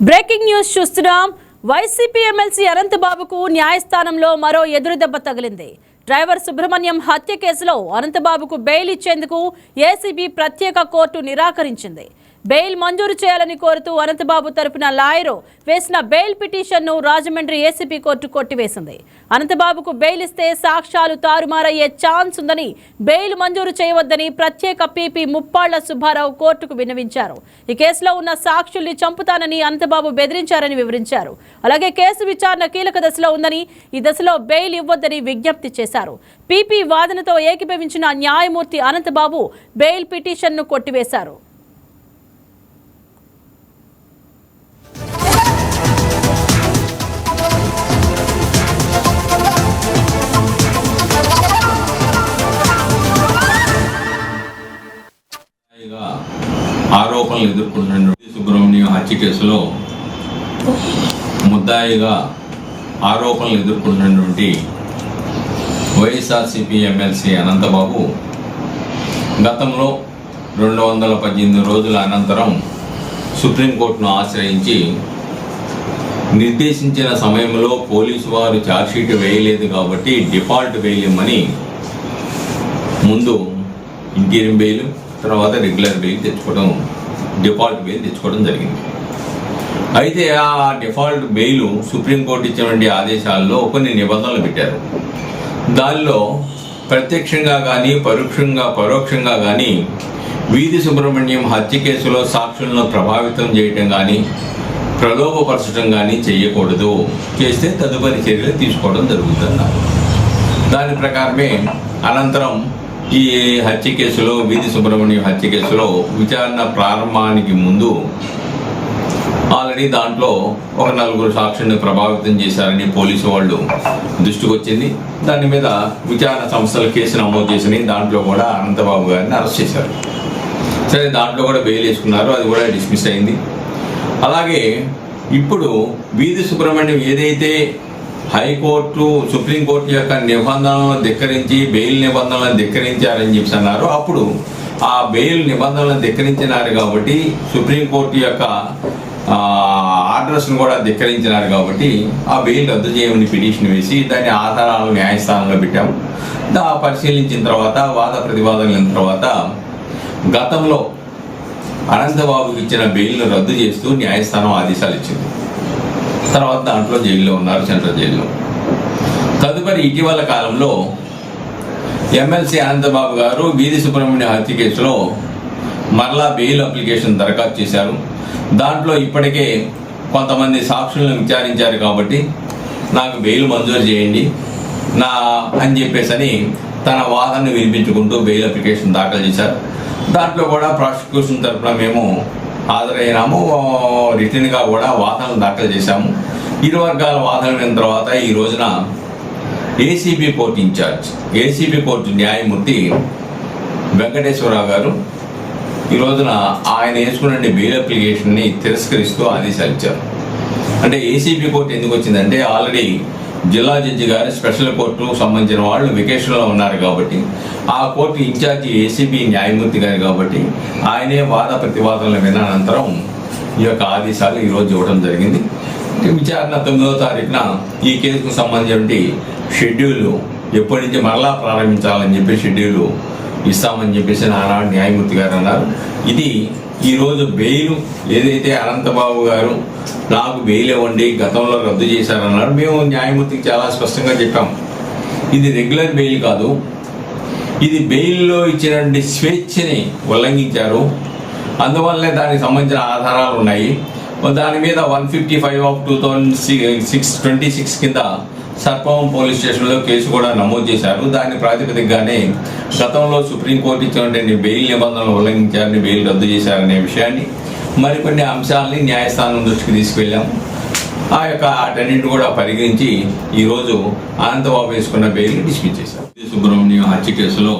Breaking news చూస్తున్నాం. YCP MLC అనంతబాబుకు న్యాయస్థానంలో మరో ఎదురుదెబ్బ తగిలింది. డ్రైవర్ సుబ్రహ్మణ్యం హత్య కేసులో అనంతబాబుకు బెయిల్ ఇచ్చేందుకు ఏసీబీ ప్రత్యేక కోర్టు నిరాకరించింది. బెయిల్ మంజూరు చేయాలని కోరుతూ అనంతబాబు తరపున లాయరు వేసిన బెయిల్ పిటిషన్ను రాజమండ్రి ఏసీబీ కోర్టు కొట్టివేసింది. అనంతబాబుకు బెయిల్ ఇస్తే సాక్ష్యాలు తారుమారయ్యే ఛాన్స్ ఉందని, బెయిల్ మంజూరు చేయవద్దని ప్రత్యేక పీపీ ముప్పాళ్ల సుబ్బారావు కోర్టుకు విన్నవించారు. ఈ కేసులో ఉన్న సాక్షుల్ని చంపుతానని అనంతబాబు బెదిరించారని వివరించారు. అలాగే కేసు విచారణ కీలక దశలో ఉందని, ఈ దశలో బెయిల్ ఇవ్వొద్దని విజ్ఞప్తి చేశారు. పీపీ వాదనతో ఏకీభవించిన న్యాయమూర్తి అనంతబాబు బెయిల్ పిటిషన్ను కొట్టివేశారు. ఆరోపణలు ఎదుర్కొంటున్న సుబ్రహ్మణ్యం హత్య కేసులో ముద్దాయిగా ఆరోపణలు ఎదుర్కొంటున్నటువంటి వైఎస్ఆర్సీపీ ఎమ్మెల్సీ అనంతబాబు గతంలో 218 రోజుల అనంతరం సుప్రీంకోర్టును ఆశ్రయించి నిర్దేశించిన సమయంలో పోలీసు వారు ఛార్జ్షీట్ వేయలేదు కాబట్టి డిఫాల్ట్ బెయిల్ ఇమ్మని ముందు ఇంటీరియం బెయిల్, తర్వాత రెగ్యులర్ బెయిల్ డిఫాల్ట్ బెయిల్ తెచ్చుకోవడం జరిగింది. అయితే ఆ డిఫాల్ట్ బెయిల్ సుప్రీంకోర్టు ఇచ్చినటువంటి ఆదేశాల్లో కొన్ని నిబంధనలు పెట్టారు. దానిలో ప్రత్యక్షంగా కానీ పరోక్షంగా కానీ వీధి సుబ్రహ్మణ్యం హత్య కేసులో సాక్షులను ప్రభావితం చేయటం కానీ ప్రలోభపరచడం కానీ చేయకూడదు. చేస్తే తదుపరి చర్యలు తీసుకోవడం జరుగుతున్నారు. దాని ప్రకారమే అనంతరం ఈ హత్య కేసులో, వీధి సుబ్రహ్మణ్యం హత్య కేసులో విచారణ ప్రారంభానికి ముందు ఆల్రెడీ దాంట్లో ఒక 4 సాక్షుల్ని ప్రభావితం చేశారని పోలీసు వాళ్ళు దృష్టికి వచ్చింది. దాని మీద విచారణ సంస్థలు కేసు నమోదు చేసినాయి. దాంట్లో కూడా అనంతబాబు గారిని అరెస్ట్ చేశారు. సరే, దాంట్లో కూడా బెయిల్ వేసుకున్నారు. అది కూడా డిస్మిస్ అయింది. అలాగే ఇప్పుడు వీధి సుబ్రహ్మణ్యం ఏదైతే హైకోర్టు, సుప్రీంకోర్టు యొక్క నిబంధనలను ధిక్కరించి బెయిల్ నిబంధనలను ధిక్కరించారని చెప్పి అన్నారు. అప్పుడు ఆ బెయిల్ నిబంధనలను ధిక్కరించినారు కాబట్టి, సుప్రీంకోర్టు యొక్క ఆర్డర్స్ను కూడా ధిక్కరించినారు కాబట్టి ఆ బెయిల్ రద్దు చేయమని పిటిషన్ వేసి దాని ఆధారాలను న్యాయస్థానంలో పెట్టాము. పరిశీలించిన తర్వాత, వాద ప్రతివాదనల తర్వాత గతంలో అనంతబాబుకి ఇచ్చిన బెయిల్ను రద్దు చేస్తూ న్యాయస్థానం ఆదేశాలు ఇచ్చింది. తర్వాత దాంట్లో జైల్లో ఉన్నారు, సెంట్రల్ జైల్లో. తదుపరి ఇటీవల కాలంలో ఎమ్మెల్సీ అనంతబాబు గారు వీధి సుబ్రహ్మణ్యం హత్య కేసులో మరలా బెయిల్ అప్లికేషన్ దరఖాస్తు చేశారు. దాంట్లో ఇప్పటికే కొంతమంది సాక్షులను విచారించారు కాబట్టి నాకు బెయిల్ మంజూరు చేయండి అని చెప్పేసి తన వాదనను వినిపించుకుంటూ బెయిల్ అప్లికేషన్ దాఖలు చేశారు. దాంట్లో కూడా ప్రాసిక్యూషన్ తరఫున మేము హాజరైనాము. రిటర్న్గా కూడా వాదనలు దాఖలు చేశాము. ఇరు వర్గాల వాదనలు విన్న తర్వాత ఈ రోజున ACB court in charge, ACB court న్యాయమూర్తి వెంకటేశ్వరరావు గారు ఈ రోజున ఆయన వేసుకున్న బెయిల్ అప్లికేషన్ని తిరస్కరిస్తూ ఆదేశాలు ఇచ్చారు. అంటే ఏసీబీ కోర్టు ఎందుకు వచ్చిందంటే, ఆల్రెడీ జిల్లా జడ్జి గారు స్పెషల్ కోర్టు సంబంధించిన వాళ్ళు వెకేషన్లో ఉన్నారు కాబట్టి ఆ కోర్టు ఇన్ఛార్జి ఏసీబీ న్యాయమూర్తి గారు కాబట్టి ఆయనే వాద ప్రతివాదనలు విన్న అనంతరం ఈ యొక్క ఆదేశాలు ఈరోజు ఇవ్వడం జరిగింది. విచారణ 9వ తారీఖున ఈ కేసుకు సంబంధించిన షెడ్యూల్ ఎప్పటి నుంచి మరలా ప్రారంభించాలని చెప్పి షెడ్యూల్ ఇస్తామని చెప్పేసి ఆనాడు న్యాయమూర్తి గారు అన్నారు. ఇది ఈరోజు బెయిల్ ఏదైతే అనంతబాబు గారు నాకు బెయిల్ ఇవ్వండి, గతంలో రద్దు చేశారన్నారు. మేము న్యాయమూర్తికి చాలా స్పష్టంగా చెప్పాం, ఇది రెగ్యులర్ బెయిల్ కాదు, ఇది బెయిల్లో ఇచ్చినటువంటి స్వేచ్ఛని ఉల్లంఘించారు. అందువల్లనే దానికి సంబంధించిన ఆధారాలు ఉన్నాయి. దాని మీద 155 ఆఫ్ 2026 కింద సర్పవరం పోలీస్ స్టేషన్లో కేసు కూడా నమోదు చేశారు. దాని ప్రాతిపదికగానే గతంలో సుప్రీంకోర్టు ఇచ్చినటువంటి బెయిల్ నిబంధనలు ఉల్లంఘించారని బెయిల్ రద్దు చేశారనే విషయాన్ని, మరికొన్ని అంశాలని న్యాయస్థానం దృష్టికి తీసుకెళ్ళాము. ఆ యొక్క అటన్నింటి కూడా పరిగణించి ఈరోజు అనంతబాబు వేసుకున్న బెయిల్ డిస్మిస్ చేశారు. సుబ్రహ్మణ్యం హత్య కేసులో